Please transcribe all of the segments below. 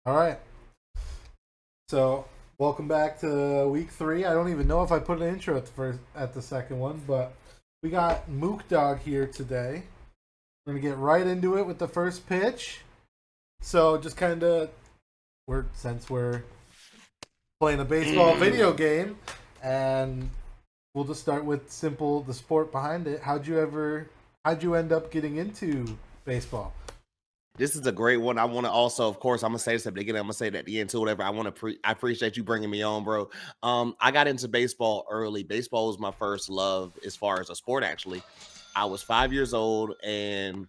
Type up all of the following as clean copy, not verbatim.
All right. So, welcome back to week 3. I don't even know if I put an intro at the second one, but we got Mookd0g here today. We're gonna get right into it with the first pitch. So, just kind of since we're playing a baseball video game, and we'll just start with the sport behind it. How'd you end up getting into baseball? This is a great one. I want to also, of course, I'm gonna say this at the beginning. I'm gonna say it at the end too. Whatever. I appreciate you bringing me on, bro. I got into baseball early. Baseball was my first love as far as a sport. Actually, I was 5 years old, and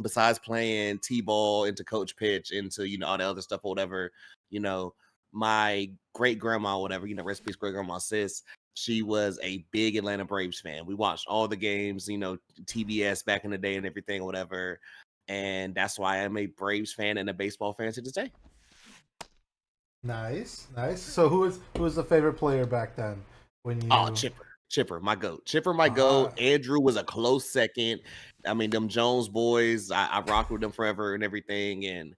besides playing t-ball, into coach pitch, into all the other stuff or whatever, you know, my great grandma, whatever, rest in peace, great grandma sis. She was a big Atlanta Braves fan. We watched all the games, TBS back in the day and everything, whatever. And that's why I'm a Braves fan and a baseball fan to this day. Nice, nice. So, who was the favorite player back then? When Oh, you Chipper, my goat. Chipper, my ah goat. Andrew was a close second. I mean, them Jones boys, I rocked with them forever and everything. And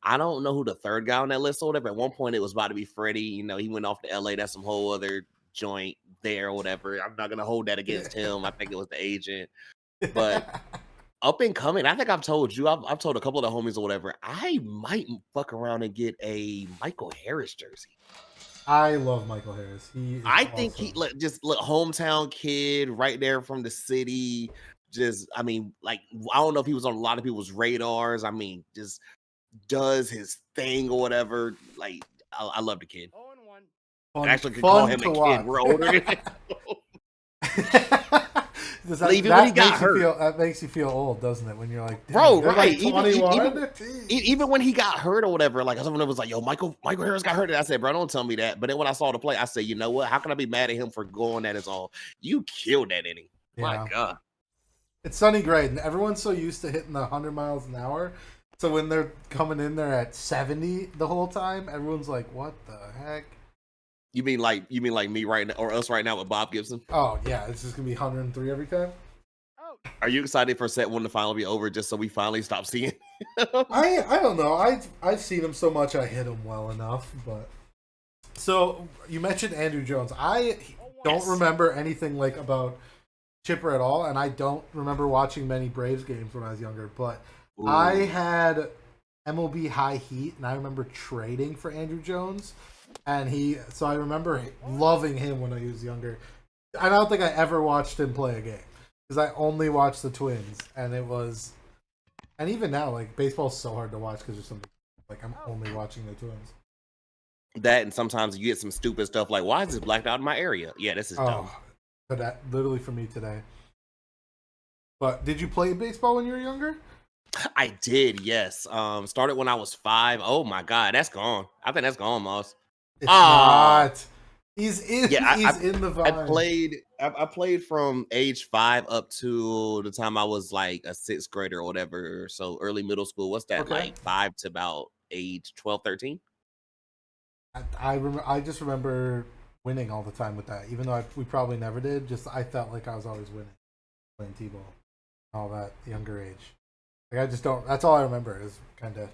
I don't know who the third guy on that list or whatever. At one point, it was about to be Freddie. He went off to LA. That's some whole other joint there or whatever. I'm not gonna hold that against him. I think it was the agent. But up and coming, I think I've told you, I've told a couple of the homies or whatever, I might fuck around and get a Michael Harris jersey. I love Michael Harris. He is I think he awesome. just look hometown kid right there from the city. Just, I mean, like, I don't know if he was on a lot of people's radars. I mean, just does his thing or whatever. Like, I love the kid. 0-1. I Fun, actually could call fun him to a kid. watch. We're older. Even when he That got makes you hurt, feel old, doesn't it? When you're like, dang, bro, you're right? like 21. Even when he got hurt or whatever, like someone was like, "Yo, Michael Harris got hurt," and I said, "Bro, don't tell me that." But then when I saw the play, I said, "You know what? How can I be mad at him for going at his all? You killed that inning, my Yeah, god." it's Sonny Gray, and everyone's so used to hitting the 100 miles an hour. So when they're coming in there at 70 the whole time, everyone's like, "What the heck?" You mean like me right now or us right now with Bob Gibson? Oh yeah, it's just gonna be 103 every time. Oh, Are you excited for set one to finally be over just so we finally stop seeing him? I don't know. I've seen him so much. I hit him well enough, but so you mentioned Andrew Jones. I 0-1. don't Yes. remember anything like about Chipper at all, and I don't remember watching many Braves games when I was younger. But I Ooh. had MLB High Heat, and I remember trading for Andrew Jones, and So I remember loving him when I was younger. I don't think I ever watched him play a game because I only watched the Twins, and and even now, like baseball's so hard to watch because there's something like I'm only watching the Twins. That and sometimes you get some stupid stuff like, why is this blacked out in my area? Yeah, this is dumb. Oh, but that literally for me today. But did you play baseball when you were younger? I did, yes. Started when I was 5. Oh my god, that's gone. I think that's gone, Moss. It's Oh, not. He's in. yeah. He's in the I vine. played. I played from age 5 up to the time I was like a sixth grader or whatever. So early middle school. What's that Okay. like? 5 to about age 12, 13. I just remember winning all the time with that, even though we probably never did. Just I felt like I was always winning playing t-ball, all that younger age. Like I just don't. That's all I remember is kind of.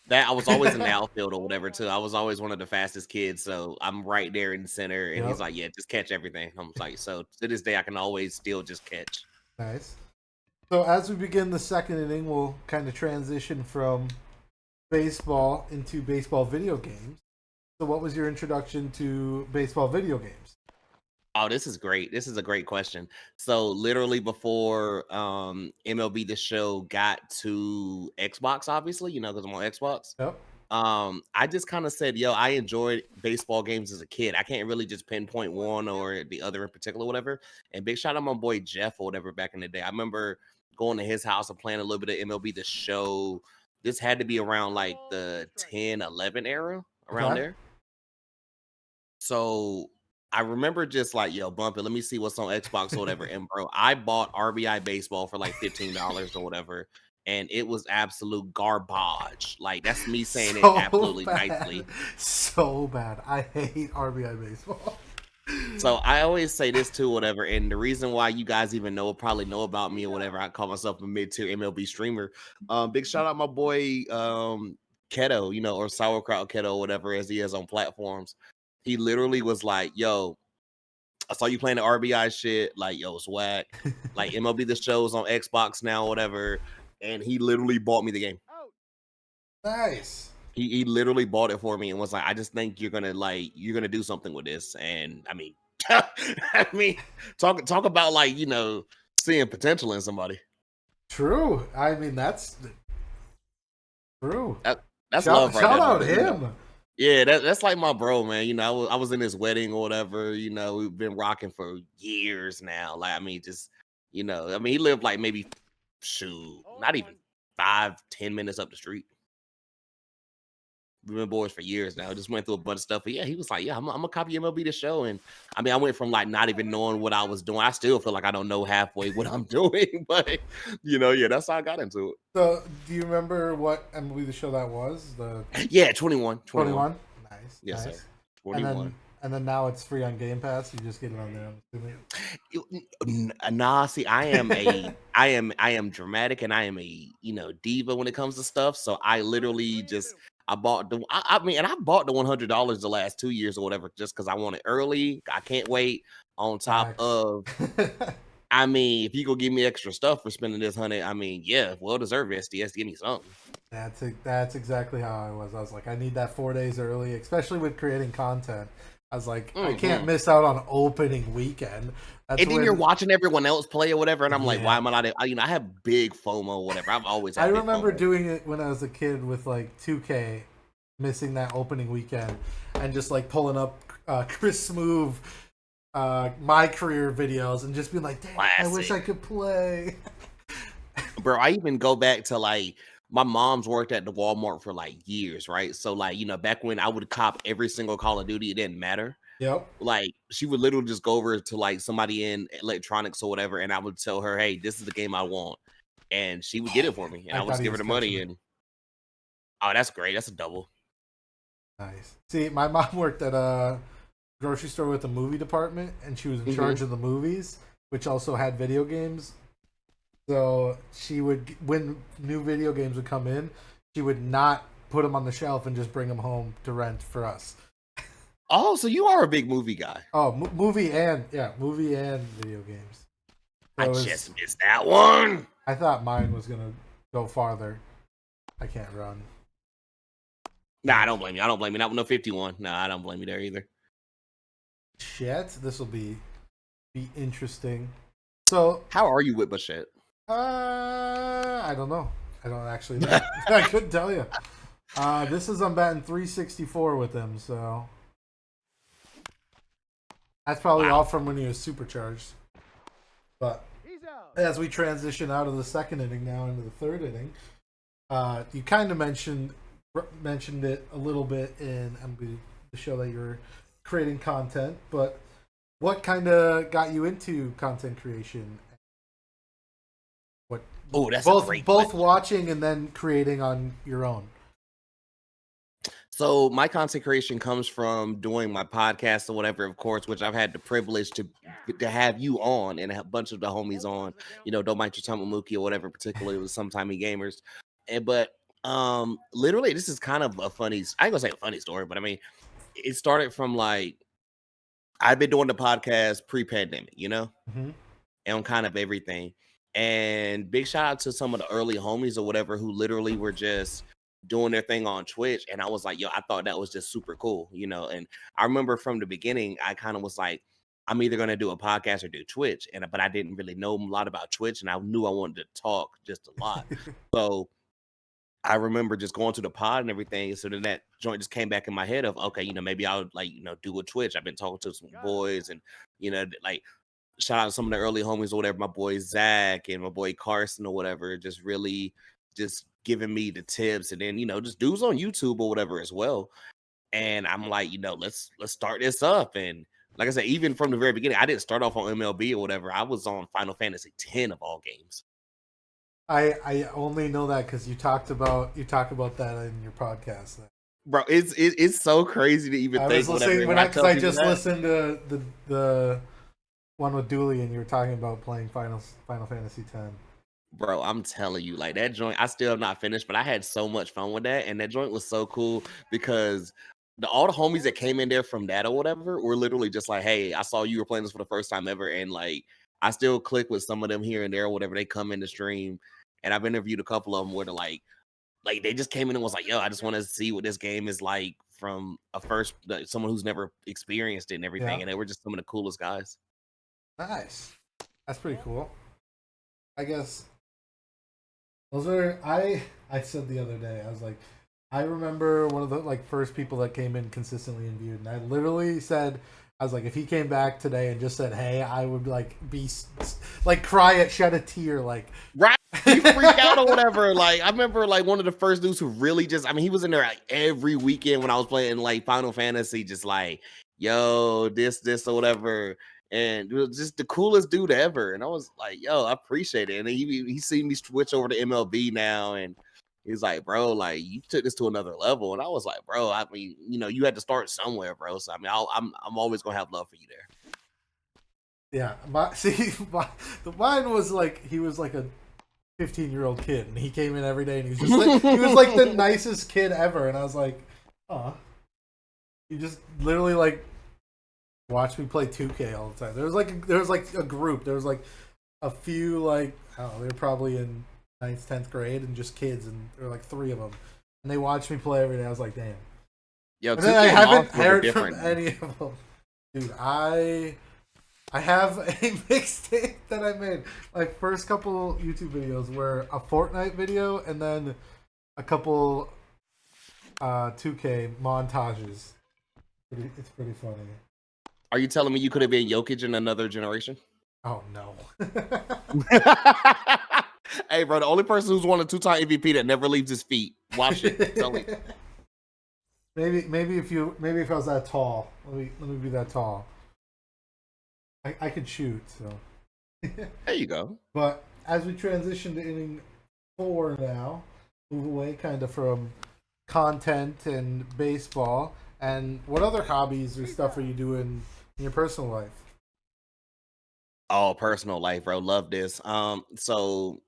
That I was always in the outfield or whatever too. I was always one of the fastest kids, so I'm right there in the center. And he's Yep. like, "Yeah, just catch everything." I'm like, so to this day, I can always still just catch. Nice. So as we begin the second inning, we'll kind of transition from baseball into baseball video games. So what was your introduction to baseball video games? Oh, this is great. This is a great question. So literally before MLB the Show got to Xbox, obviously, because I'm on Xbox. Yep. I just kind of said, yo, I enjoyed baseball games as a kid. I can't really just pinpoint one or the other in particular, whatever. And big shout out my boy Jeff or whatever back in the day. I remember going to his house and playing a little bit of MLB the Show. This had to be around like the 10, 11 era, around Okay. there. So I remember just like, yo, bump it. Let me see what's on Xbox or whatever. And bro, I bought RBI baseball for like $15 or whatever. And it was absolute garbage. Like that's me saying it So absolutely bad. nicely. So bad. I hate RBI baseball. So I always say this too, whatever. And the reason why you guys even probably know about me or whatever, I call myself a mid-tier MLB streamer. Big shout out my boy keto, or sauerkraut keto, whatever as he is on platforms. He literally was like, "Yo, I saw you playing the RBI shit. Like, yo, it's whack. Like MLB The Show's on Xbox now, whatever." And he literally bought me the game. Nice. He literally bought it for me and was like, "I just think you're gonna do something with this." And I mean, I mean, talk about like seeing potential in somebody. True. I mean, that's true. That's love right Shout there. out him. Yeah, that's like my bro, man. I was in his wedding or whatever. We've been rocking for years now. Like, I mean, just I mean, he lived like maybe not even 5-10 minutes up the street. We've been boys for years now. Just went through a bunch of stuff. But yeah, he was like, "Yeah, I'm gonna copy MLB The Show." And I mean, I went from like not even knowing what I was doing. I still feel like I don't know halfway what I'm doing, but yeah, that's how I got into it. So, do you remember what MLB The Show that was? Yeah, 21. 21? Nice. Yes, nice. sir. 21. And then now it's free on Game Pass. You just get it on there, I'm assuming. Nah, see, I am dramatic and I am a diva when it comes to stuff. So I literally I bought I mean, and I bought the $100 the last 2 years or whatever just because I want it early. I can't wait. On top of, I mean, if you go give me extra stuff for spending this 100, I mean, yeah, well deserved SDS. Give me something. That's exactly how I was. I was like, I need that 4 days early, especially with creating content. I was like, I can't miss out on opening weekend. And then you're watching everyone else play or whatever, and I'm like, why am I not? I have big FOMO or whatever. I've always had I remember FOMO. doing it when I was a kid with like 2K, missing that opening weekend, and just like pulling up Chris Smoove, my career videos, and just being like, damn, I wish I could play. Bro, I even go back to like, my mom's worked at the Walmart for like years, right? So like, back when I would cop every single Call of Duty, it didn't matter. Yep. Like, she would literally just go over to like somebody in electronics or whatever, and I would tell her, "Hey, this is the game I want," and she would get it for me, and I would just give her the money. And oh, that's great. That's a double. Nice. See, my mom worked at a grocery store with a movie department, and she was in charge of the movies, which also had video games. So she would, when new video games would come in, she would not put them on the shelf and just bring them home to rent for us. Oh, so you are a big movie guy. Oh, movie and video games. So I just missed that one. I thought mine was gonna go farther. I can't run. Nah, I don't blame you. I don't blame you. Not with no 51. Nah, I don't blame you there either. Shit, this will be interesting. So, how are you with Bichette? I don't know. I don't actually know. I couldn't tell you. This is I'm batting 364 with him, so that's probably all from when he was supercharged. But as we transition out of the second inning now into the third inning, you kind of mentioned it a little bit in the show that you're creating content, but what kind of got you into content creation? That's both watching and then creating on your own. So my content creation comes from doing my podcast or whatever, of course, which I've had the privilege to have you on and a bunch of the homies on. Don't mind your time with Mookie or whatever, particularly with Sometimey Gamers. But literally, this is kind of a funny. I ain't gonna say a funny story, but I mean, it started from like, I've been doing the podcast pre-pandemic, and on kind of everything. And big shout out to some of the early homies or whatever who literally were just doing their thing on Twitch. And I was like, yo, I thought that was just super cool, And I remember from the beginning, I kind of was like, I'm either going to do a podcast or do Twitch. But I didn't really know a lot about Twitch, and I knew I wanted to talk just a lot. So I remember just going to the pod and everything. So then that joint just came back in my head of, okay, maybe I'll do a Twitch. I've been talking to some boys and, like, shout out to some of the early homies or whatever, my boy Zach and my boy Carson or whatever, just really just giving me the tips, and then just dudes on YouTube or whatever as well. And I'm like, let's start this up. And like I said, even from the very beginning, I didn't start off on MLB or whatever. I was on Final Fantasy X of all games. I only know that because you talk about that in your podcast. Bro, it's so crazy to even think. I just listened to the one with Dooley, and you were talking about playing Final Fantasy X. Bro, I'm telling you, like that joint, I still have not finished, but I had so much fun with that. And that joint was so cool because all the homies that came in there from that or whatever were literally just like, hey, I saw you were playing this for the first time ever. And like I still click with some of them here and there or whatever. They come in the stream. And I've interviewed a couple of them where they're like they just came in and was like, yo, I just want to see what this game is like from someone who's never experienced it and everything. Yeah. And they were just some of the coolest guys. Nice. That's pretty cool. I guess those are I said the other day, I was like, I remember one of the like first people that came in consistently and viewed, and I literally said, I was like, if he came back today and just said, "Hey," I would like be like cry at shed a tear, like Right. You freak out or whatever. Like, I remember like one of the first dudes who really just, I mean, he was in there like every weekend when I was playing like Final Fantasy, just like, yo, this, or whatever. And it was just the coolest dude ever. And I was like, yo, I appreciate it. And he seen me switch over to MLB now. And he's like, bro, like you took this to another level. And I was like, bro, I mean, you had to start somewhere, bro. So I mean, I'm always gonna have love for you there. yeah. Mine was like he was like a 15-year-old kid, and he came in every day, and he was just like he was like the nicest kid ever, and I was like, oh, he just literally like watched me play 2K all the time. There was like a group. There was like a few like I don't know. They were probably in 9th, 10th grade, and just kids, and there were like 3 of them, and they watched me play every day. I was like, damn. Yo, And then I haven't heard from different. any of them, dude. I have a mixtape that I made. My first couple YouTube videos were a Fortnite video and then a couple 2K montages. It's pretty funny. Are you telling me you could have been Jokic in another generation? Oh no. Hey, bro, the only person who's won a 2-time MVP that never leaves his feet. Watch it. Tell me. Maybe if I was that tall. Let me be that tall. I could shoot, so. There you go. But as we transition to inning 4 now, move away kind of from content and baseball, and what other hobbies or stuff are you doing in your personal life? Oh, personal life, bro. Love this. So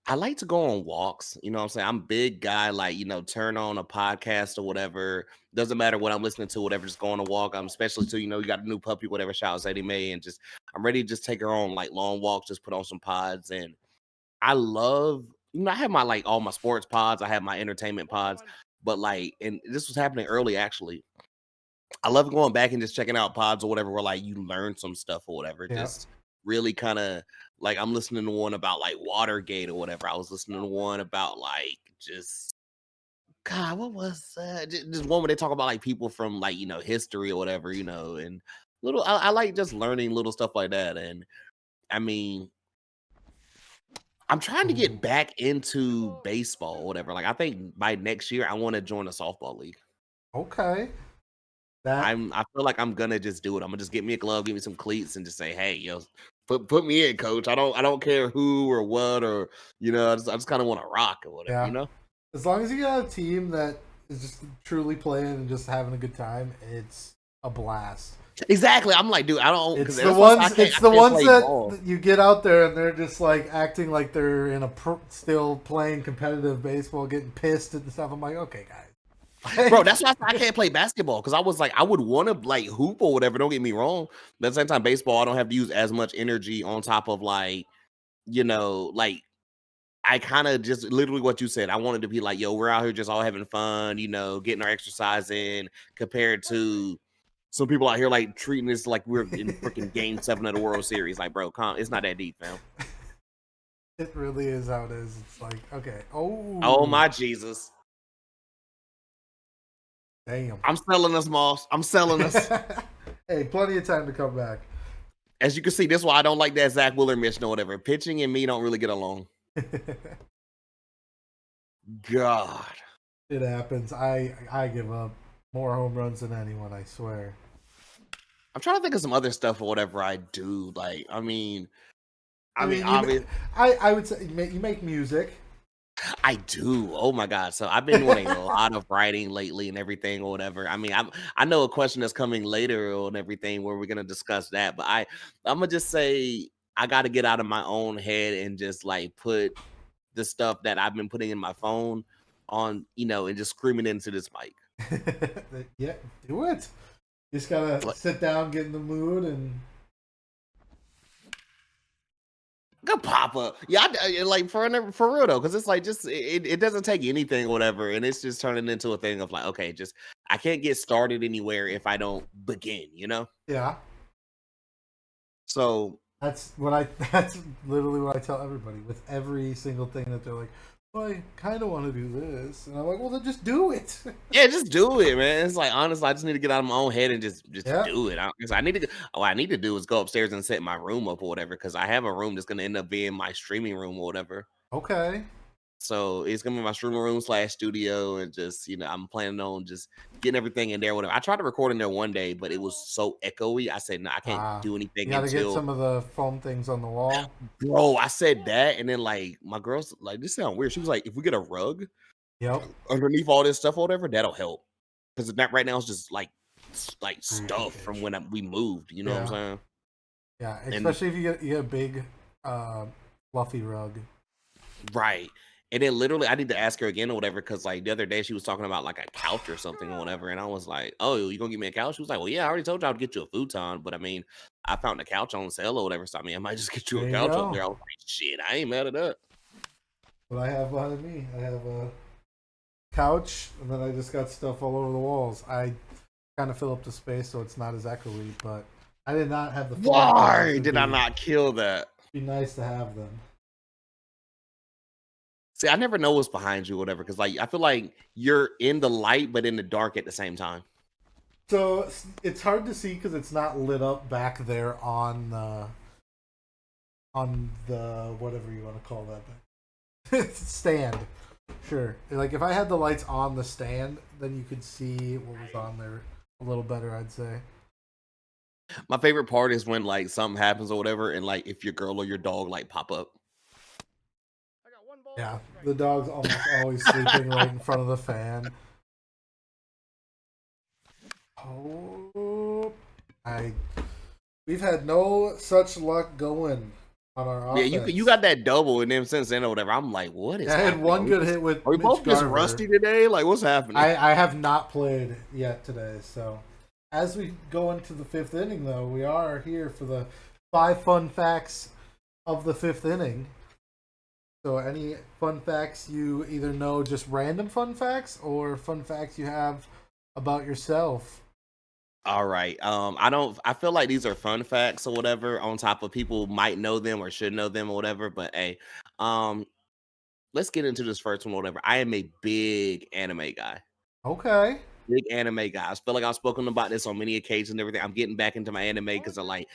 I like to go on walks. You know what I'm saying? I'm a big guy, like, turn on a podcast or whatever. Doesn't matter what I'm listening to, whatever, just go on a walk. I'm especially to, you got a new puppy, whatever, shout out Eddie May, and just I'm ready to just take her on like long walks, just put on some pods. And I love, I have my like all my sports pods, I have my entertainment pods, but like, and this was happening early actually. I love going back and just checking out pods or whatever where like you learn some stuff or whatever. Yeah. Just really kind of like I'm listening to one about like Watergate or whatever. I was listening to one about like just God, what was that? Just one where they talk about like people from like history or whatever, and little I like just learning little stuff like that. And I mean, I'm trying to get back into baseball or whatever. Like I think by next year I want to join a softball league. Okay. I feel like I'm gonna just do it. I'm gonna just get me a glove, give me some cleats, and just say, "Hey, yo, put me in, coach. I don't care who or what or I just kind of want to rock or whatever, Yeah. As long as you got a team that is just truly playing and just having a good time, it's a blast. Exactly. I'm like, dude, I don't. It's the ones. It's the ones that you get out there and they're just like acting like they're in still playing competitive baseball, getting pissed and stuff. I'm like, okay, guys. Bro, that's why I can't play basketball because I was like, I would want to like hoop or whatever. Don't get me wrong, but at the same time, baseball, I don't have to use as much energy on top of like, like I kind of just literally what you said. I wanted to be like, yo, we're out here just all having fun, getting our exercise in, compared to some people out here like treating this like we're in freaking Game 7 of the World Series. Like, bro, it's not that deep, fam. It really is how it is. It's like, okay, oh my Jesus. Damn. I'm selling us, Moss. I'm selling us. Hey, plenty of time to come back. As you can see, this is why I don't like that Zach Wheeler mission or whatever. Pitching and me don't really get along. God. It happens. I give up more home runs than anyone, I swear. I'm trying to think of some other stuff or whatever I do. Like, I mean, I would say you make music. I do. Oh my God. So I've been doing a lot of writing lately and everything or whatever. I mean, I know a question that's coming later and everything where we're gonna discuss that, but I'm gonna just say I got to get out of my own head and just like put the stuff that I've been putting in my phone on, and just screaming into this mic. Yeah, do it. You just gotta sit down, get in the mood, and Good pop up. Yeah, like for real though, because it's like just it doesn't take anything or whatever, and it's just turning into a thing of like, okay, just I can't get started anywhere if I don't begin. yeah. So That's what I. That's literally what I tell everybody with every single thing that they're like. Well, I kind of want to do this, and I'm like, well, then just do it. yeah, just do it, man. It's like honestly, I just need to get out of my own head and just Yeah. do it. I need to. What I need to do is go upstairs and set my room up or whatever, because I have a room that's gonna end up being my streaming room or whatever. Okay. So it's gonna be my streaming room / studio, and just I'm planning on just getting everything in there. Whatever. I tried to record in there one day, but it was so echoey. I said, no, I can't do anything You got to get until. some of the foam things on the wall. Bro, I said that, and then like my girl's like, this sound weird. She was like, if we get a rug Yep. underneath all this stuff or whatever, that'll help. Because that right now is just like stuff from when we moved. You know what I'm saying? Yeah, And especially if you get a big, fluffy rug. right. And then literally, I need to ask her again or whatever, because like the other day she was talking about like a couch or something or whatever, and I was like, "Oh, you gonna get me a couch?" She was like, "Well, yeah, I already told you I would get you a futon, but I mean, I found a couch on sale or whatever, so I mean, I might just get you a There you couch up go. there." I was like, "Shit, I ain't mad at that." What I have behind me, I have a couch, and then I just got stuff all over the walls. I kind of fill up the space so it's not as echoey, but I did not have the. Why did I not kill that? Be nice to have them. See, I never know what's behind you or whatever, because like I feel like you're in the light but in the dark at the same time. So it's hard to see because it's not lit up back there on the whatever you want to call that stand. Sure. Like if I had the lights on the stand, then you could see what was on there a little better, I'd say. My favorite part is when like something happens or whatever, and like if your girl or your dog like pop up. Yeah, the dog's almost always sleeping right in front of the fan. Oh, we've had no such luck going on our offense. Yeah, you got that double, and then since then or whatever, I'm like, what is? I had one good hit with. Are we both just rusty today? Like, what's happening? I have not played yet today, so as we go into the fifth inning, though, we are here for the 5 fun facts of the fifth inning. So, any fun facts you either know, just random fun facts, or fun facts you have about yourself? All right. I feel like these are fun facts or whatever. On top of people might know them or should know them or whatever. But hey, let's get into this first one or whatever. I am a big anime guy. Okay. Big anime guy. I feel like I've spoken about this on many occasions and everything. I'm getting back into my anime because I like,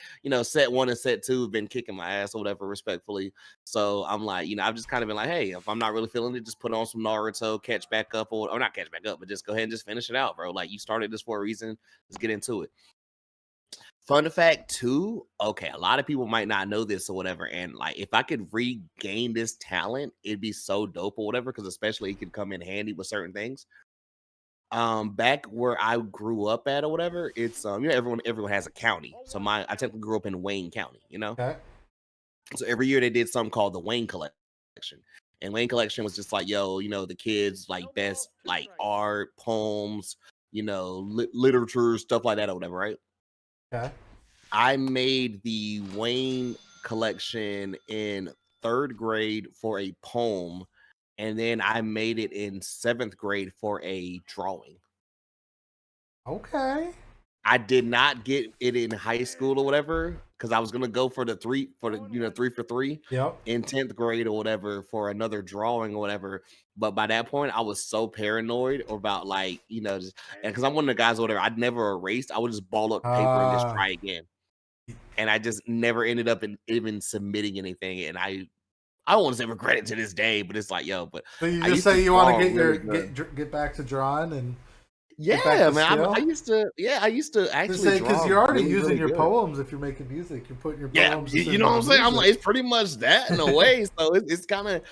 set 1 and set 2 have been kicking my ass or whatever, respectfully. So I'm like, I've just kind of been like, hey, if I'm not really feeling it, just put on some Naruto, catch back up, or not catch back up, but just go ahead and just finish it out, bro. Like you started this for a reason. Let's get into it. Fun fact 2, okay, a lot of people might not know this or whatever, and like if I could regain this talent, it'd be so dope or whatever, because especially it could come in handy with certain things. Back where I grew up at or whatever, it's everyone has a county. So I technically grew up in Wayne County, Okay. So every year they did something called the Wayne Collection. And Wayne Collection was just like, yo, the kids like best like art, poems, literature, stuff like that or whatever, right? Okay. I made the Wayne Collection in 3rd grade for a poem, and then I made it in 7th grade for a drawing. Okay. I did not get it in high school or whatever, because I was gonna go for the 3 for 3 Yep. in 10th grade or whatever for another drawing or whatever. But by that point, I was so paranoid about like, just because I'm one of the guys or whatever, I'd never erased. I would just ball up paper and just try again. And I just never ended up even submitting anything. And I don't want to say regret it to this day, but it's like, yo, but So you I just used say to you want draw to get really good. get back to drawing and Yeah, back to man. I skill? used to actually say because draw you're already really, using really your good. poems. If you're making music, you're putting your Yeah, poems. you know what I'm saying? I'm like, it's pretty much that in a way. So it's kind of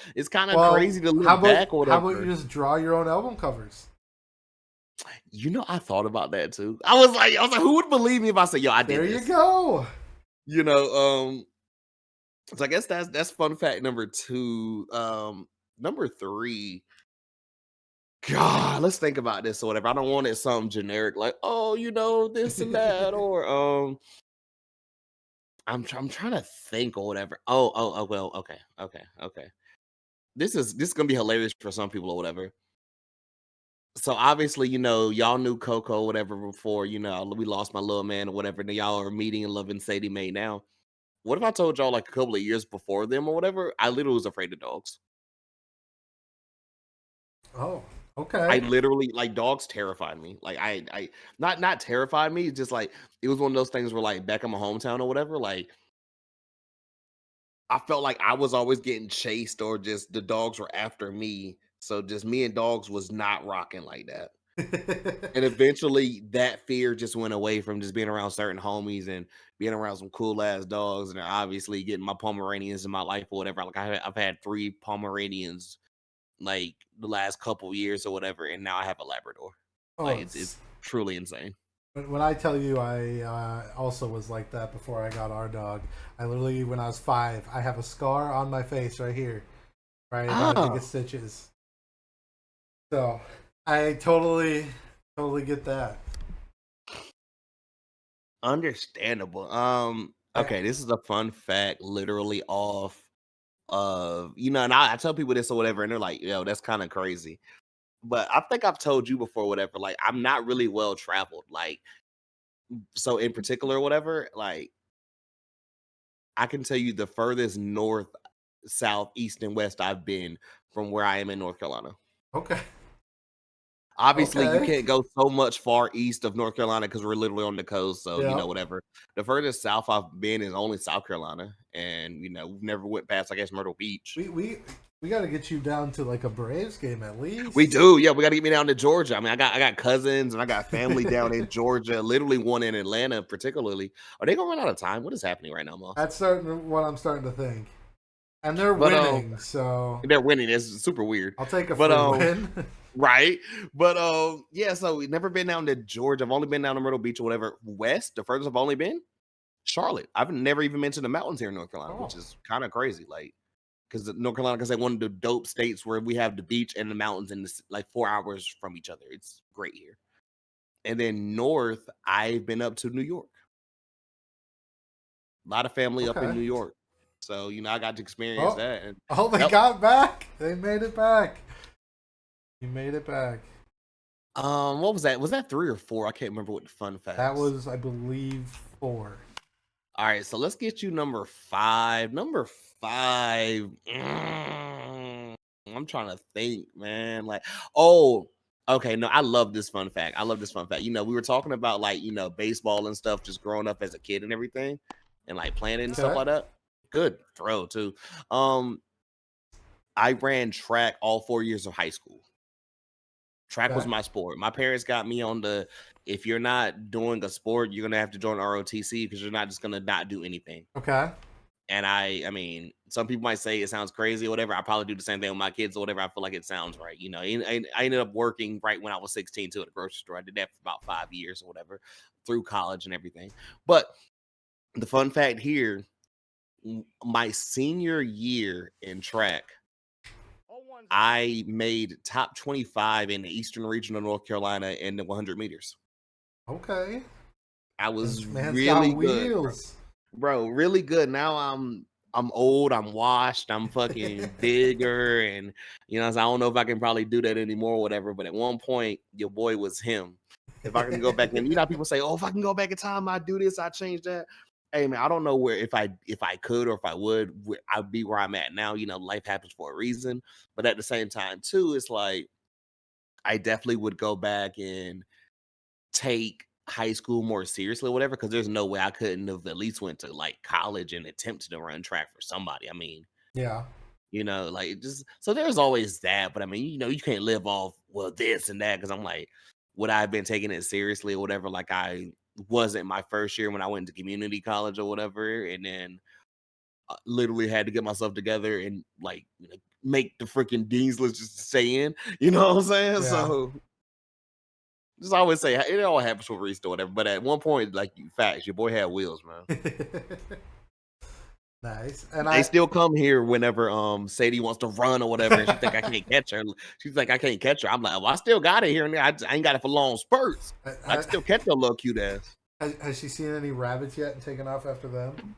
crazy to look back or how about you whatever. just draw your own album covers? I thought about that too. I was like, who would believe me if I said, yo, I did There this? you go. You know, So I guess that's fun fact number 2. Number 3. God, let's think about this or whatever. I don't want it something generic like, oh, this and that, or I'm trying to think or whatever. Oh, well, okay. This is gonna be hilarious for some people or whatever. So obviously, y'all knew Coco, whatever, before, we lost my little man or whatever. And y'all are meeting and loving Sadie Mae now. What if I told y'all like a couple of years before them or whatever? I literally was afraid of dogs. Oh, I okay. literally like dogs terrified me. Like I not terrified me, just like it was one of those things where like back in my hometown or whatever, like I felt like I was always getting chased or just the dogs were after me. So just me and dogs was not rocking like that. And eventually that fear just went away from just being around certain homies and being around some cool ass dogs. And obviously getting my Pomeranians in my life or whatever. Like I've had 3 Pomeranians like the last couple years or whatever. And now I have a Labrador. Oh, Like it's it's truly insane. when I tell you I also was like that before I got our dog. I literally, when I was 5, I have a scar on my face right here, right if I had to get Oh, stitches. So I totally get that. understandable. I Okay, this is a fun fact, literally off of and I tell people this or whatever, and they're like, yo, that's kind of crazy. But I think I've told you before, whatever, like I'm not really well traveled. Like, so in particular, whatever, like I can tell you the furthest north, south, east, and west I've been from where I am in North Carolina. okay. Obviously, you Okay. can't go so much far east of North Carolina because we're literally on the coast. So, Yep. whatever. The furthest south I've been is only South Carolina. And, we've never went past, I guess, Myrtle Beach. We we we got to get you down to like a Braves game at We least. do. Yeah, we got to get me down to Georgia. I mean, I got cousins and I got family down in Georgia, literally one in Atlanta, particularly. Are they going to run out of time? What is happening right now, Moss? That's what I'm starting to think. And they're But, winning, so they're winning. It's super weird. I'll take a But, free win. right. But yeah, so we've never been down to Georgia. I've only been down to Myrtle Beach or whatever. West, the furthest I've only been, Charlotte. I've never even mentioned the mountains here in North Carolina, which Oh, is kind of crazy. Like, because North Carolina, because they one of the dope states where we have the beach and the mountains in this like 4 hours from each other. It's great here. And then north, I've been up to New York. A lot of family up in okay. New York. So, I got to experience Oh, that. And oh, they yep. got back. They made it back. You made it back. What was that? Was that 3 or 4? I can't remember what the fun That facts. was, I believe, 4. All right, so let's get you number 5. Number 5. I'm trying to think, man. Like, oh, okay. No, I love this fun fact. I love this fun fact. We were talking about like, baseball and stuff, just growing up as a kid and everything, and like playing it and stuff Okay. like that. Good throw too. Um, I ran track all 4 years of high school. Track was Okay. my sport. My parents got me on if you're not doing a sport, you're gonna have to join ROTC because you're not just gonna not do anything. Okay. And I mean, some people might say it sounds crazy or whatever. I probably do the same thing with my kids or whatever. I feel like it sounds right. I ended up working right when I was 16 too at a grocery store. I did that for about 5 years or whatever through college and everything. But the fun fact here, my senior year in track, I made top 25 in the Eastern region of North Carolina in the 100 meters. Okay. I was Man's got really good, bro. wheels. Bro, really good. Now I'm old, I'm washed, I'm fucking bigger, and I don't know if I can probably do that anymore or whatever. But at one point, your boy was him. If I can go back and how people say, oh, if I can go back in time, I do this, I change that. Hey man, I don't know where if I could or if I would, I'd be where I'm at now. Life happens for a reason. But at the same time, too, it's like I definitely would go back and take high school more seriously or whatever, because there's no way I couldn't have at least went to like college and attempted to run track for somebody. I mean, Yeah. like just so there's always that. But I mean, you can't live off well this and that because I'm like, would I have been taking it seriously or whatever? Like I wasn't my first year when I went to community college or whatever, and then literally had to get myself together and like make the freaking dean's list just to stay in. You know what I'm saying? Yeah. So just always say it all happens for a reason or whatever. But at one point, like facts, your boy had wheels, man. Nice. And They still come here whenever Sadie wants to run or whatever, and she think I can't catch her. She's like, I can't catch her. I'm like, well, I still got it here, and I ain't got it for long spurts. I can still catch her little cute ass. Has she seen any rabbits yet and taken off after them?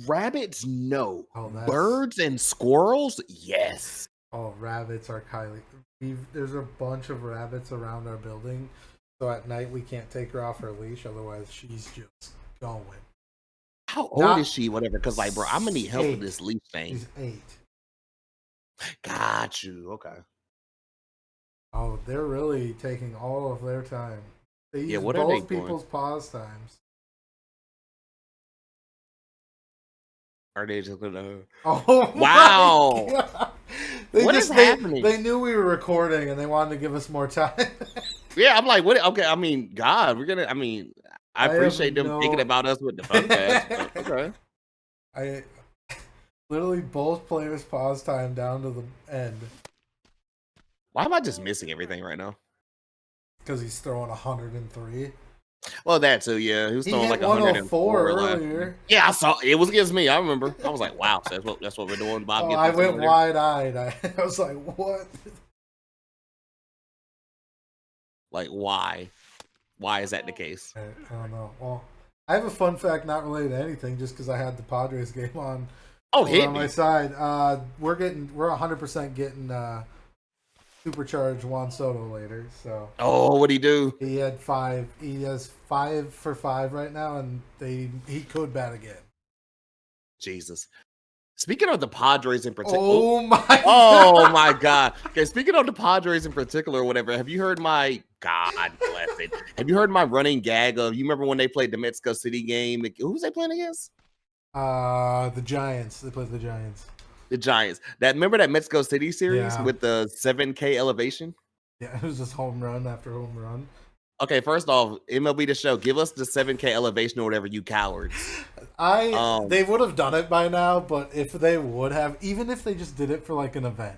Rabbits, no. Oh, Birds and squirrels, yes. Oh, rabbits are Kylie. There's a bunch of rabbits around our building, so at night we can't take her off her leash, otherwise she's just going. How old is she? Whatever, because like, bro, I'm gonna need help with this leash thing. She's 8. Got you. Okay. Oh, they're really taking all of their time. They use what are both they people's pause times. Are they just gonna? Oh, wow! What is happening? They knew we were recording and they wanted to give us more time. Yeah, I'm like, what? Okay, I mean, God, we're gonna. I mean, I appreciate them thinking about us with the podcast. Okay. I literally both players pause time down to the end. Why am I just missing everything right now? Because he's throwing 103. Well, that too, yeah. He was throwing like 104 earlier. Yeah, I saw it was against me. I remember. I was like, wow, so that's what we're doing. Bob, I went wide-eyed. I was like, what? Like, why? Why is that the case? I don't know. Well, I have a fun fact not related to anything, just because I had the Padres game on. Oh, hit on my side. We're 100% getting supercharged Juan Soto later. So. Oh, what'd he do? He had 5. He has 5 for 5 right now, and he could bat again. Jesus. Speaking of the Padres in particular. Oh my God. Oh my God. Okay, speaking of the Padres in particular or whatever, have you heard my God bless it? Have you heard my running gag of you remember when they played the Mexico City game? Who was they playing against? The Giants. They played the Giants. The Giants. Remember that Mexico City series with the 7K elevation? Yeah, it was just home run after home run. Okay, first off, MLB The Show, give us the 7K elevation or whatever, you cowards. They would have done it by now, but if they would have, even if they just did it for like an event,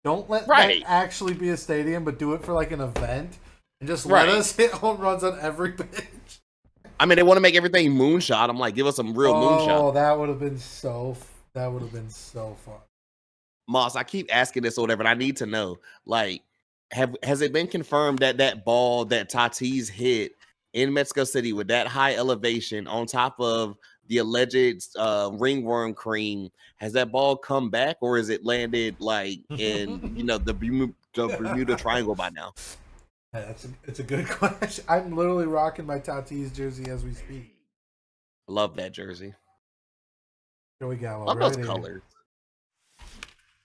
don't let that actually be a stadium, but do it for like an event and just let us hit home runs on every pitch. I mean, they want to make everything moonshot. I'm like, give us some real moonshot. Oh, that would have been so fun. Moss, I keep asking this or whatever, and I need to know, like, has it been confirmed that ball that Tatis hit in Mexico City with that high elevation on top of the alleged ringworm cream, has that ball come back, or is it landed like in the Bermuda Triangle by now? It's a good question. I'm literally rocking my Tatis jersey as we speak. Love that jersey. Joey Gallo. Love those colors.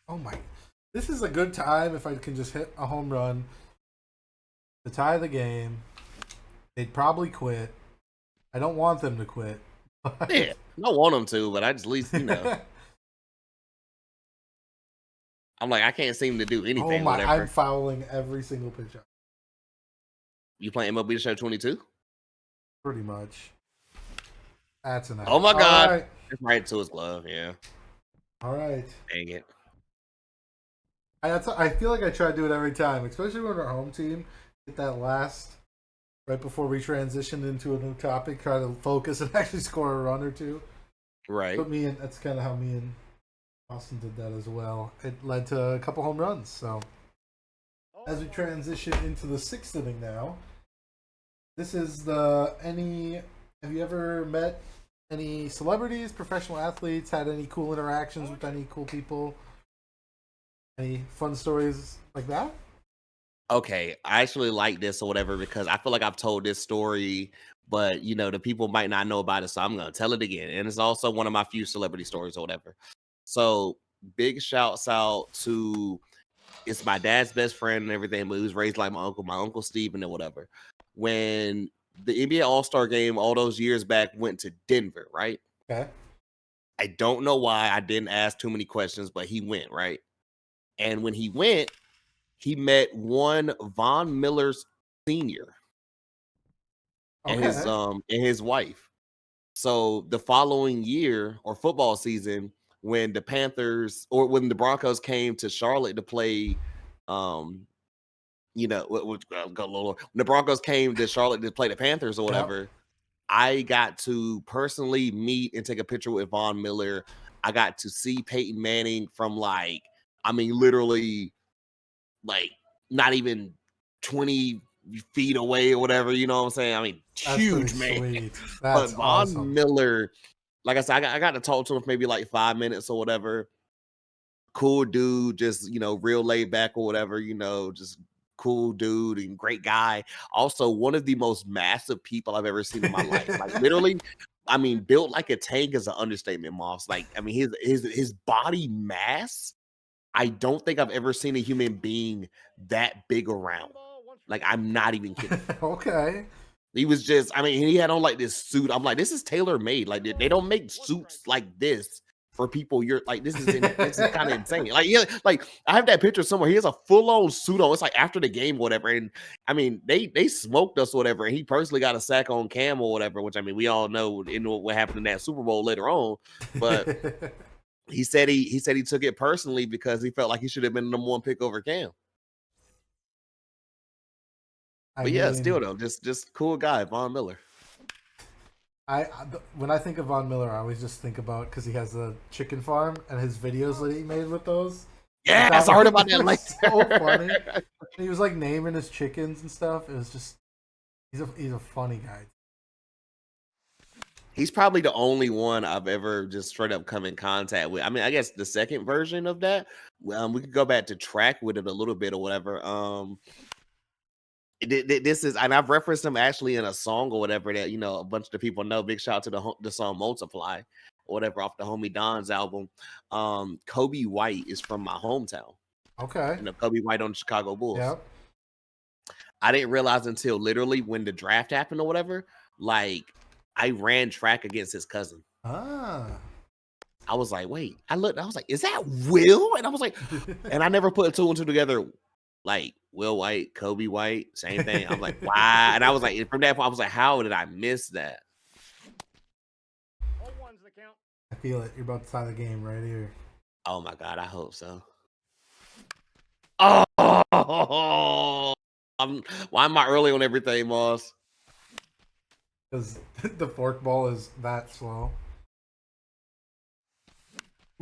Oh my! This is a good time if I can just hit a home run to tie the game. They'd probably quit. I don't want them to quit. Yeah, I don't want them to, but I just at least I'm like, I can't seem to do anything. Oh my! I'm fouling every single pitch. You playing MLB The Show 22? Pretty much. That's enough. Oh my God! Right. It's right to his glove. Yeah. All right. Dang it. I feel like I try to do it every time, especially when our home team hit that last right before we transitioned into a new topic, try to focus and actually score a run or two. Right. But that's kind of how me and Austin did that as well. It led to a couple home runs. So as we transition into the 6th inning now, this is have you ever met any celebrities, professional athletes, had any cool interactions with any cool people? Any fun stories like that? Okay, I actually like this or whatever because I feel like I've told this story, but the people might not know about it, so I'm gonna tell it again. And it's also one of my few celebrity stories or whatever. So big shouts out to it's my dad's best friend and everything, but he was raised like my uncle Steven or whatever. When the NBA All-Star game all those years back went to Denver, right? Okay. I don't know why I didn't ask too many questions, but he went, right? And when he went, he met one Von Miller Sr. and his wife. So the following year or football season, when the Broncos came to Charlotte to play, when the Broncos came to Charlotte to play the Panthers or whatever, I got to personally meet and take a picture with Von Miller. I got to see Peyton Manning from literally like not even 20 feet away or whatever, you know what I'm saying? I mean, That's pretty huge man. sweet. But That's Von awesome. Miller, like I said, I got to talk to him for maybe like 5 minutes or whatever. Cool dude, just real laid back or whatever, just cool dude and great guy. Also, one of the most massive people I've ever seen in my life. Like literally, I mean, built like a tank is an understatement, Moss. Like, I mean, his body mass, I don't think I've ever seen a human being that big around. Like, I'm not even kidding. Okay. He was just, I mean, he had on like this suit. I'm like, this is tailor made. Like, they don't make suits like this for people. You're like, this is kind of insane. Like, yeah, like I have that picture somewhere. He has a full on suit on. It's like after the game, or whatever. And I mean, they smoked us, or whatever. And he personally got a sack on cam or whatever. Which I mean, we all know what happened in that Super Bowl later on. But he said he took it personally because he felt like he should have been the number one pick over Cam. But yeah, still though, just cool guy, Von Miller. When I think of Von Miller, I always just think about because he has a chicken farm and his videos that he made with those. Yes, I heard about that. Like so funny. He was like naming his chickens and stuff. It was just he's a funny guy. He's probably the only one I've ever just straight up come in contact with. I mean, I guess the second version of that, we could go back to track with it a little bit or whatever. This is, and I've referenced him actually in a song or whatever that a bunch of the people know. Big shout out to the song "Multiply" or whatever off the homie Don's album. Kobe White is from my hometown. Okay. Kobe White on the Chicago Bulls. Yep. I didn't realize until literally when the draft happened or whatever. Like I ran track against his cousin. Ah. I was like, wait. I looked. I was like, is that Will? And I was like, and I never put two and two together. Like Will White, Kobe White, same thing. I'm like, why? And I was like, from that point, I was like, how did I miss that? I feel it. You're about to tie the game right here. Oh my God, I hope so. Oh, why am I early on everything, Moss? Because the fork ball is that slow.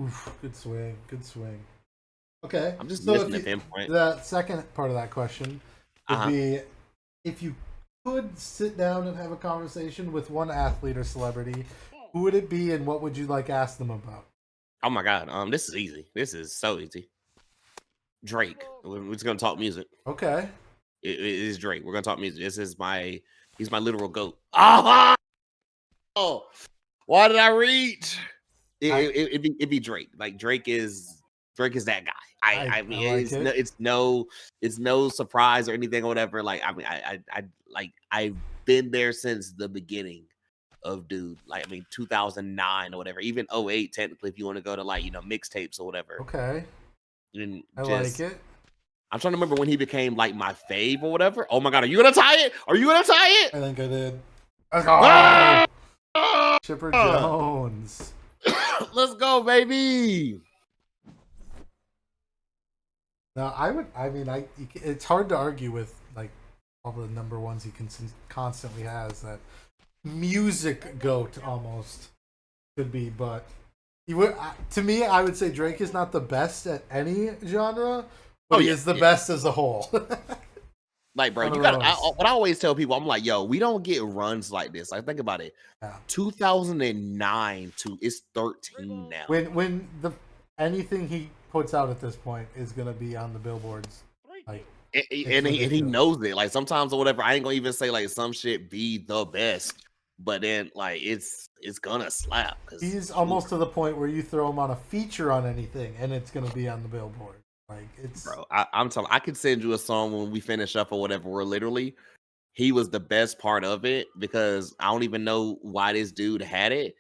Oof, good swing. Good swing. Okay. I'm just missing the pinpoint. The second part of that question would be if you could sit down and have a conversation with one athlete or celebrity, who would it be and what would you like ask them about? Oh my God. This is easy. This is so easy. Drake. We're just gonna talk music. Okay. It is Drake. We're gonna talk music. He's my literal GOAT. Oh, why did I reach? It'd be Drake. Like Drake is that guy. I mean, it's no surprise or anything or whatever. Like, I mean, I've been there since the beginning of dude. Like, I mean, 2009 or whatever, even 08 technically, if you want to go to like mixtapes or whatever. Okay. And I like it. I'm trying to remember when he became like my fave or whatever. Oh my God, are you gonna tie it? Are you gonna tie it? I think I did. Oh! Chipper Jones. Let's go, baby. Now it's hard to argue with like all the number ones he constantly has. That music goat almost could be, but to me, I would say Drake is not the best at any genre, but he is the best as a whole. Like, bro, you got what I always tell people. I'm like, yo, we don't get runs like this. Like, think about it. Yeah. 2009 to it's 13 now. When anything he puts out at this point is gonna be on the billboards, like, and he knows it. Like sometimes or whatever, I ain't gonna even say like some shit be the best, but then like it's gonna slap. He's almost to the point where you throw him on a feature on anything, and it's gonna be on the billboard. Like it's bro, I'm telling. I could send you a song when we finish up or whatever. Where literally, he was the best part of it because I don't even know why this dude had it.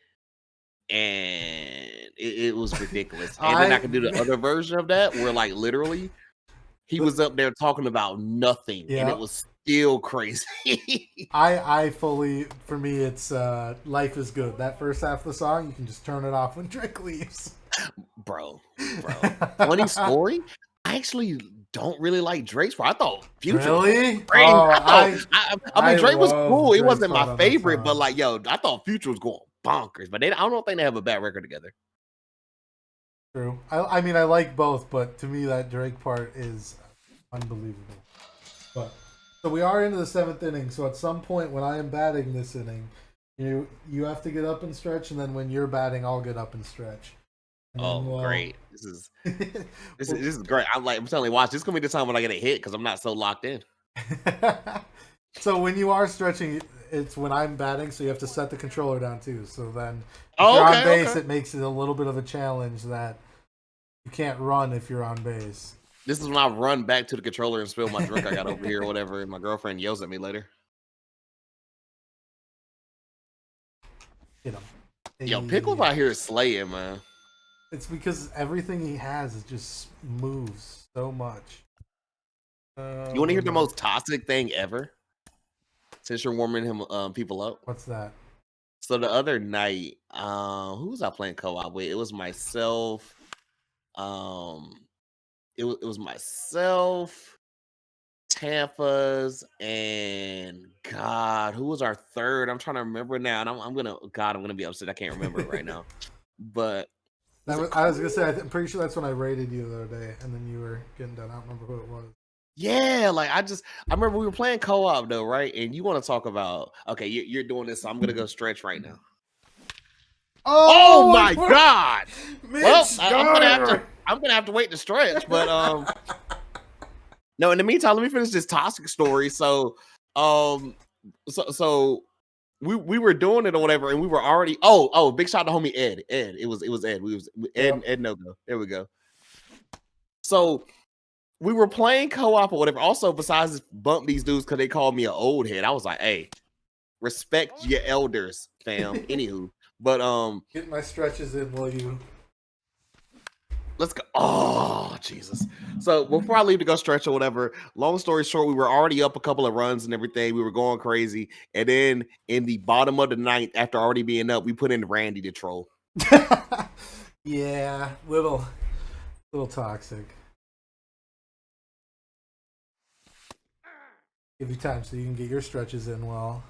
And it was ridiculous. And then I could do the other version of that where like literally he was up there talking about nothing and it was still crazy. I fully, for me, it's Life is Good. That first half of the song, you can just turn it off when Drake leaves. Bro. Funny story. I actually don't really like Drake's part. I thought Future was Really? great. Oh, I mean, Drake was love cool. He Drake's wasn't part my on that favorite, but song. like, yo, I thought Future was going bonkers. But I don't think they have a bad record together. True. I mean, I like both, but to me, that Drake part is unbelievable. But so we are into the 7th inning. So at some point, when I am batting this inning, you have to get up and stretch, and then when you're batting, I'll get up and stretch. And Oh, then, well, great! This is great. I'm telling you, watch. This is gonna be the time when I get a hit because I'm not so locked in. So when you are stretching, it's when I'm batting, so you have to set the controller down too. So then, if Oh, you're on okay, base, okay. it makes it a little bit of a challenge that you can't run if you're on base. This is when I run back to the controller and spill my drink I got over here or whatever, and my girlfriend yells at me later. Hit him. Yo, Pickles out here is slaying, man. It's because everything he has is just moves so much. You want to hear the most toxic thing ever? Since you're warming him people up. What's that? So the other night, who was I playing co-op with? It was myself. It was myself, Tampa's, and God, who was our third? I'm trying to remember now, and I'm gonna be upset. I can't remember it right now. But I was gonna say I'm pretty sure that's when I rated you the other day, and then you were getting done. I don't remember who it was. yeah, like I remember we were playing co-op though, right? And you want to talk about okay, you're doing this, so I'm gonna go stretch right now. Oh my God! Well, I'm gonna have to wait to stretch, but no. In the meantime, let me finish this toxic story. So so we were doing it or whatever, and we were already big shout out to homie Ed. It was Ed. We was Ed no go. There we go. So we were playing co-op or whatever. Also, besides bump these dudes because they called me an old head. I was like, hey, respect your elders, fam. Anywho. But get my stretches in, will you? Let's go. Oh, Jesus. So before I leave to go stretch or whatever, long story short, we were already up a couple of runs and everything. We were going crazy. And then in the bottom of the ninth, after already being up, we put in Randy to troll. Yeah, little toxic. Give you time so you can get your stretches in well.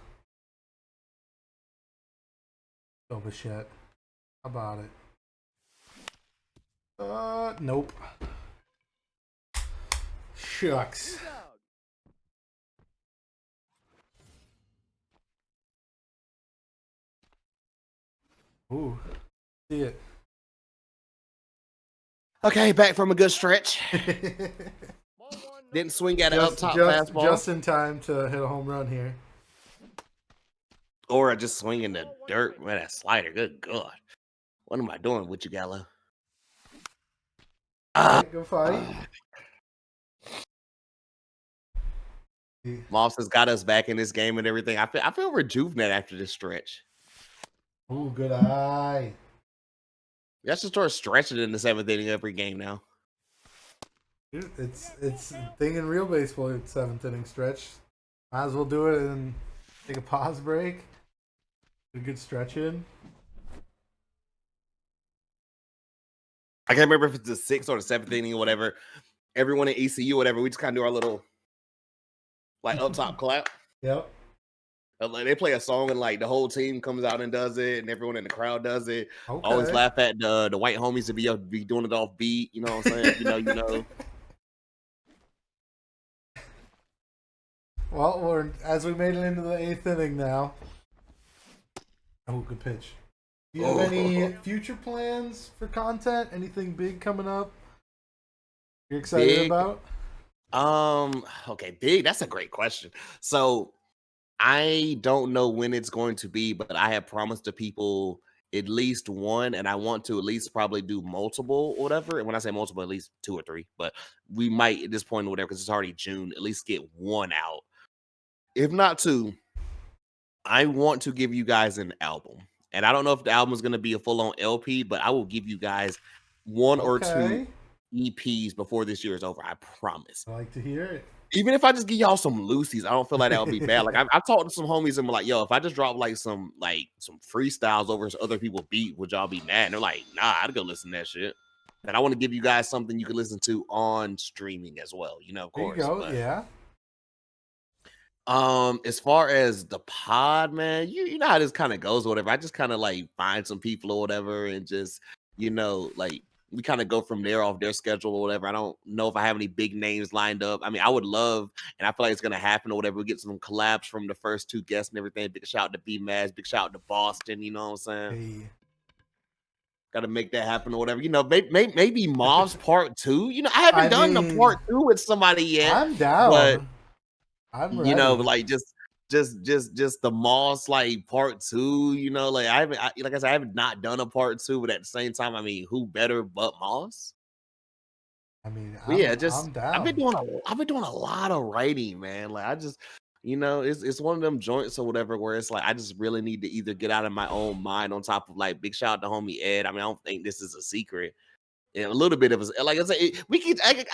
Oh, shit. How about it? Nope. Shucks. Ooh, see it. Okay, back from a good stretch. Didn't swing at an up top fastball. Just in time to hit a home run here. Or just swing in the dirt with that slider. Good God. What am I doing with you, Gallo? Go fight. Moths has got us back in this game and everything. I feel rejuvenated after this stretch. Ooh, good eye. You should start stretching in the 7th inning every game now. Dude, it's thing in real baseball. It's 7th inning stretch. Might as well do it and take a pause break. A good stretch in. I can't remember if it's the 6th or the 7th inning or whatever. Everyone at ECU, whatever, we just kind of do our little like up top clap. Yep. Like they play a song and like the whole team comes out and does it, and everyone in the crowd does it. Okay. Always laugh at the white homies to be doing it off beat. You know what I'm saying? you know. Well, as we made it into the 8th inning now. Oh, good pitch. Do you have any future plans for content? Anything big coming up? You're excited about? Okay, big. That's a great question. So I don't know when it's going to be, but I have promised to people at least one, and I want to at least probably do multiple or whatever. And when I say multiple, at least 2 or 3, but we might at this point or whatever, because it's already June, at least get one out. If not 2, I want to give you guys an album. And I don't know if the album is going to be a full-on LP, but I will give you guys 1 or 2 EPs before this year is over. I promise. I like to hear it. Even if I just give y'all some loosies, I don't feel like that would be bad. Like I've talked to some homies and be like, yo, if I just drop like some freestyles over other people's beat, would y'all be mad? And they're like, nah, I'd go listen to that shit. And I want to give you guys something you can listen to on streaming as well, you know, of There you course. go. But Yeah. as far as the pod, man, you know how this kind of goes, or whatever. I just kind of like find some people or whatever, and just like we kind of go from there off their schedule or whatever. I don't know if I have any big names lined up. I mean, I would love, and I feel like it's gonna happen or whatever. We get some collabs from the first two guests and everything. Big shout out to B Maz, big shout out to Boston. You know what I'm saying? Hey. Got to make that happen or whatever. You know, maybe Moths Part 2. You know, I haven't done the mean, Part 2 with somebody yet, I'm but down. I'm you know, ready. like just the Moss like Part 2. You know, like like I said, I have not done a Part 2, but at the same time, I mean, who better but Moss? I mean, But yeah, I'm I've been down. doing a lot of writing, man. Like I just, it's one of them joints or whatever where it's like I just really need to either get out of my own mind. On top of like big shout out to homie Ed. I mean, I don't think this is a secret. And a little bit of a, like I said,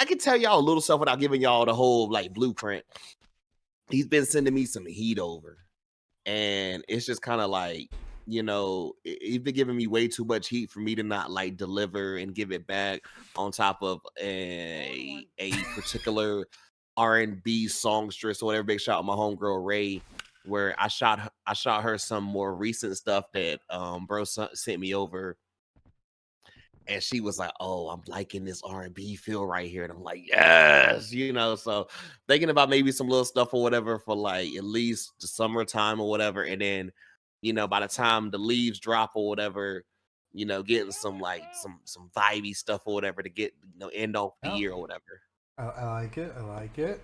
I can tell y'all a little stuff without giving y'all the whole like blueprint. He's been sending me some heat over, and it's just kind of like, he's been giving me way too much heat for me to not like deliver and give it back. On top of a particular R&B songstress or whatever. Big shout out my homegirl Ray, where I shot her some more recent stuff that bro sent me over. And she was like, "Oh, I'm liking this R&B feel right here." And I'm like, "Yes," So thinking about maybe some little stuff or whatever for like at least the summertime or whatever. And then, by the time the leaves drop or whatever, getting some like some vibey stuff or whatever to get end off the Yep. year or whatever. I like it. I like it.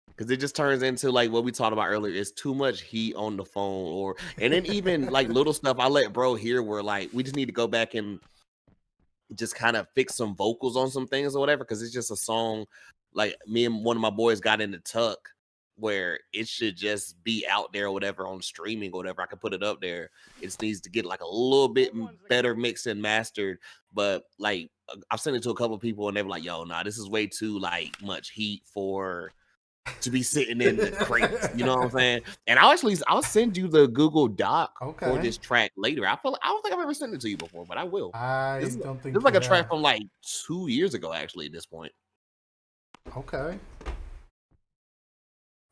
Because it just turns into like what we talked about earlier. It's too much heat on the phone, and then even like little stuff I let bro hear where like we just need to go back and just kind of fix some vocals on some things or whatever, because it's just a song like me and one of my boys got into Tuck where it should just be out there or whatever on streaming or whatever. I can put it up there. It just needs to get like a little bit better mixed and mastered. But like I've sent it to a couple of people and they were like, "Yo, nah, this is way too like much heat for to be sitting in the crates." You know what I'm saying? And I'll send you the Google Doc for Okay. this track later. I don't think I've ever sent it to you before, but I will. I This is don't this is think like you a track have. from like 2 years ago, actually. At this point, Okay.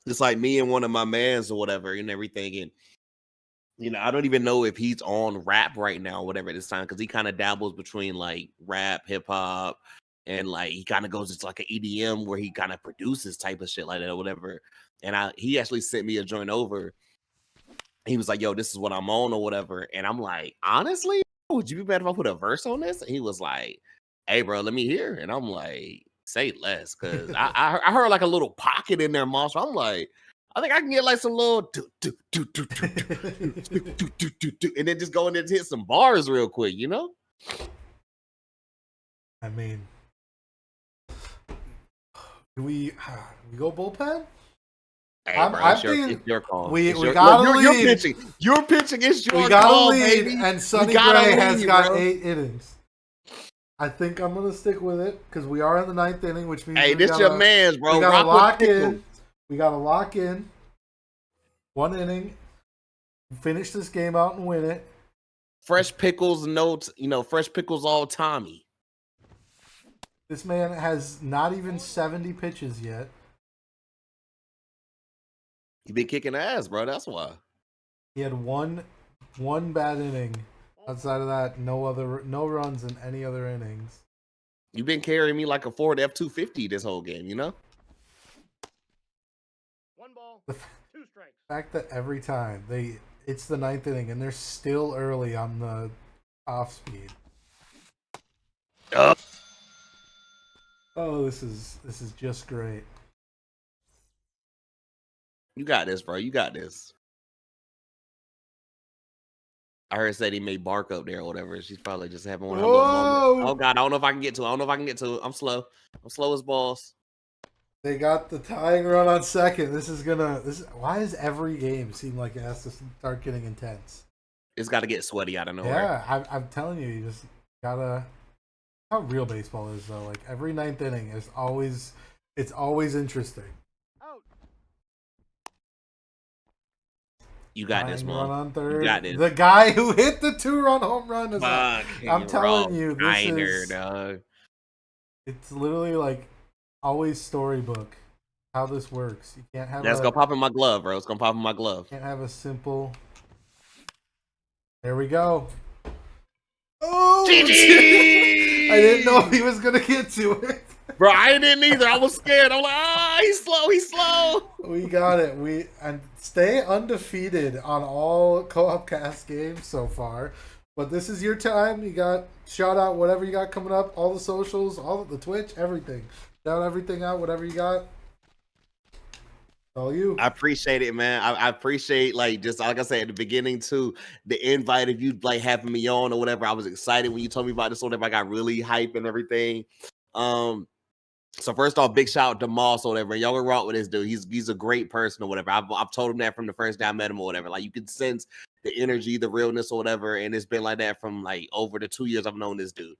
it's like me and one of my mans or whatever and everything, and I don't even know if he's on rap right now or whatever at this time, because he kind of dabbles between like rap, hip hop, and like he kind of goes into like an EDM where he kind of produces type of shit like that or whatever. And he actually sent me a joint over. He was like, "Yo, this is what I'm on or whatever," and I'm like, "Honestly, would you be better if I put a verse on this?" And he was like, "Hey, bro, let me hear." And I'm like, "Say less," because I heard like a little pocket in there, monster. I'm like, I think I can get like some little and then just go in there and hit some bars real quick, I mean, do we go bullpen? Hey, bro, it's your call. We It's gotta lead. you're pitching. You're pitching. It's your We gotta call, lead, baby. and Sonny gotta Gray has lead, got bro. 8 innings. I think I'm gonna stick with it because we are in the 9th inning, which means Hey, this your man's, bro. We gotta Rock lock with in. We gotta lock in 1 inning, finish this game out and win it. Fresh pickles notes, fresh pickles all Tommy. This man has not even 70 pitches yet. You been kicking ass, bro. That's why. He had one bad inning. Outside of that, no runs in any other innings. You've been carrying me like a Ford F-250 this whole game, 1 ball, 2 strikes. The fact that every time it's the 9th inning and they're still early on the off speed. Oh, this is just great. You got this, bro. You got this. I heard said he may bark up there or whatever. She's probably just having one of her little moments. Oh God, I don't know if I can get to it. I'm slow. I'm slow as balls. They got the tying run on second. Why does every game seem like it has to start getting intense? It's got to get sweaty out of nowhere. Yeah, I'm telling you, you just gotta. How real baseball is though. Like every 9th inning is always interesting. Out. You got this, Run Mom. on third. You got this. The guy who hit the 2-run home run is up. Fucking I'm telling Rob you, this Steiner, is. dog. It's literally like always storybook. How this works. You can't have That's gonna pop in my glove, bro. It's gonna pop in my glove. Can't have a simple. There we go. Oh! GG! I didn't know if he was gonna get to it. Bro, I didn't either. I was scared. I'm like, he's slow. We got it. We stay undefeated on all co-op cast games so far. But this is your time. You got shout out whatever you got coming up, all the socials, all the Twitch, everything. Shout everything out, whatever you got. All you. I appreciate it, man. I appreciate just like I said at the beginning too, the invite of you having me on or whatever. I was excited when you told me about this, whatever. I got really hype and everything. So first off, big shout out to Moss or whatever. Y'all can rock with this dude. He's a great person or whatever. I've told him that from the first day I met him or whatever. Like you can sense the energy, the realness or whatever. And it's been like that from over the 2 years I've known this dude.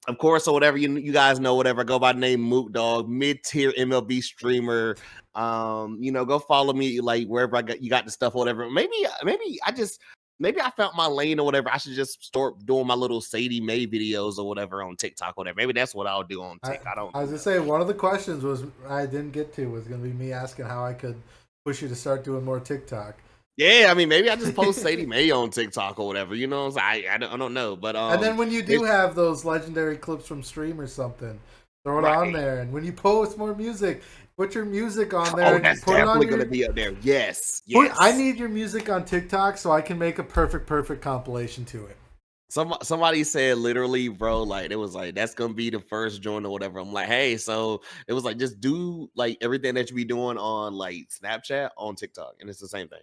Of course, or whatever you guys know, whatever. I go by the name Mookd0g, mid-tier MLB streamer. Go follow me wherever you got the stuff or whatever. Maybe I found my lane or whatever. I should just start doing my little Sadie Mae videos or whatever on TikTok or whatever. Maybe that's what I'll do on TikTok. I was gonna say one of the questions I didn't get to was gonna be me asking how I could push you to start doing more TikTok. Yeah, I mean, maybe I just post Sadie Mae on TikTok or whatever. You know, I don't know, but and then when you do have those legendary clips from stream or something, throw it on there. And when you post more music, put your music on there. And that's put definitely it on gonna be up there. Yes. I need your music on TikTok so I can make a perfect compilation to it. Somebody said literally, bro, it was that's gonna be the first joint or whatever. I'm like, hey, so it was just do everything that you be doing on Snapchat on TikTok, and it's the same thing.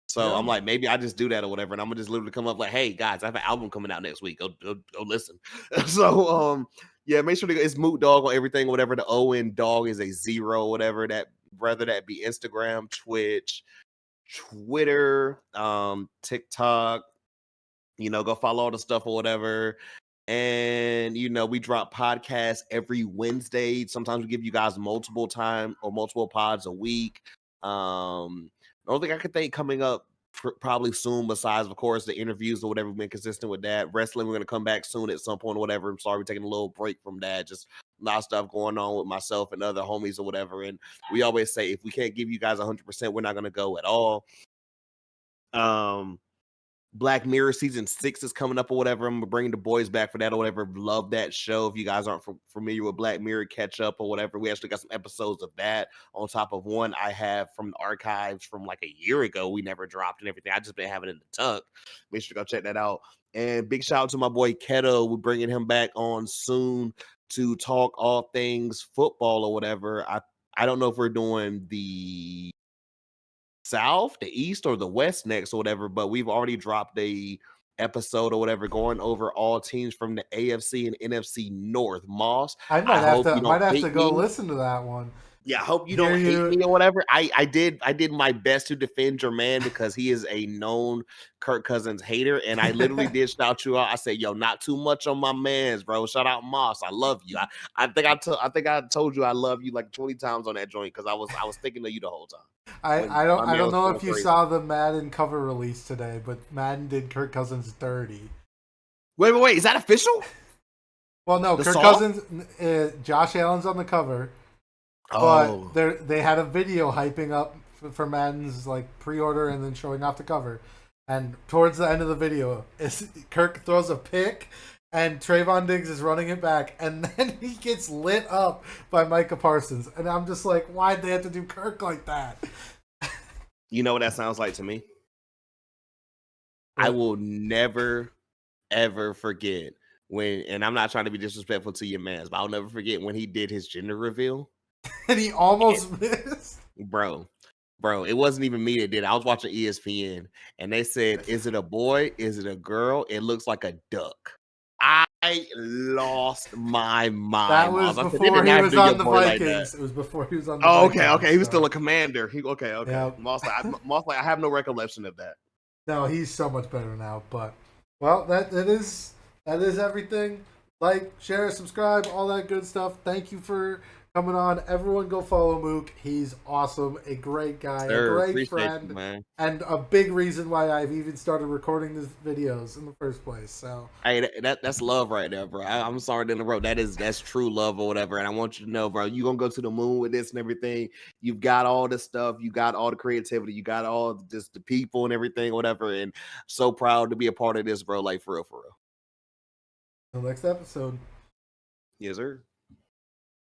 So I'm like, maybe I just do that or whatever, and I'm gonna just literally come up hey guys, I have an album coming out next week. Go listen. So yeah, make sure it's Mookd0g on everything, whatever. The O in dog is a 0, whatever that, whether that be Instagram, Twitch, Twitter, TikTok. Go follow all the stuff or whatever. And we drop podcasts every Wednesday. Sometimes we give you guys multiple pods a week. The only thing I could think coming up probably soon, besides of course the interviews or whatever, we've been consistent with that. Wrestling, we're gonna come back soon at some point or whatever. I'm sorry, we're taking a little break from that. Just a lot of stuff going on with myself and other homies or whatever. And we always say if we can't give you guys 100%, we're not gonna go at all. Black Mirror season 6 is coming up or whatever. I'm gonna bring the boys back for that or whatever. Love that show. If you guys aren't familiar with Black Mirror, catch up or whatever. We actually got some episodes of that on top of one I have from the archives from a year ago. We never dropped and everything. I just been having it in the tuck. Make sure to go check that out. And big shout out to my boy Keto. We're bringing him back on soon to talk all things football or whatever. I don't know if we're doing the South, the East, or the West next or whatever, but we've already dropped a episode or whatever going over all teams from the AFC and NFC North. Moss, I might have to go listen to that one. Yeah, I hope you don't hate me or whatever. I did my best to defend your man because he is a known Kirk Cousins hater, and I literally did shout you out. I said, "Yo, not too much on my man's, bro. Shout out Moss. I love you. I think I told you I love you 20 times on that joint because I was thinking of you the whole time." I don't know if you saw the Madden cover release today, but Madden did Kirk Cousins dirty. Wait, is that official? Well, no, Kirk Cousins, Josh Allen's on the cover. But they had a video hyping up for Madden's pre-order and then showing off the cover. And towards the end of the video, Kirk throws a pick and Trayvon Diggs is running it back. And then he gets lit up by Micah Parsons. And I'm just like, why'd they have to do Kirk like that? You know what that sounds like to me? I will never, ever forget when, and I'm not trying to be disrespectful to your mans, but I'll never forget when he did his gender reveal. And he almost missed. Bro, it wasn't even me that did it. I was watching ESPN, and they said, "Is it a boy? Is it a girl? It looks like a duck." I lost my mind. That was before he was on the Vikings. It was before he was on the Vikings. Okay. He was still a commander. Okay. Yep. Moss, I have no recollection of that. No, he's so much better now. But, well, that is everything. like, share, subscribe, all that good stuff. Thank you for coming on. Everyone go follow Mook. He's awesome, a great guy, a Sir, great appreciate you, friend, man. and a big reason why I've even started recording these videos in the first place. So Hey, that's love right there, bro. I'm sorry to interrupt. That's true love or whatever. And I want you to know, bro, you gonna go to the moon with this and everything. You've got all the stuff, you got all the creativity, you got all just the people and everything, whatever. And so proud to be a part of this, bro. Like for real, for real. until next episode. Yes, sir.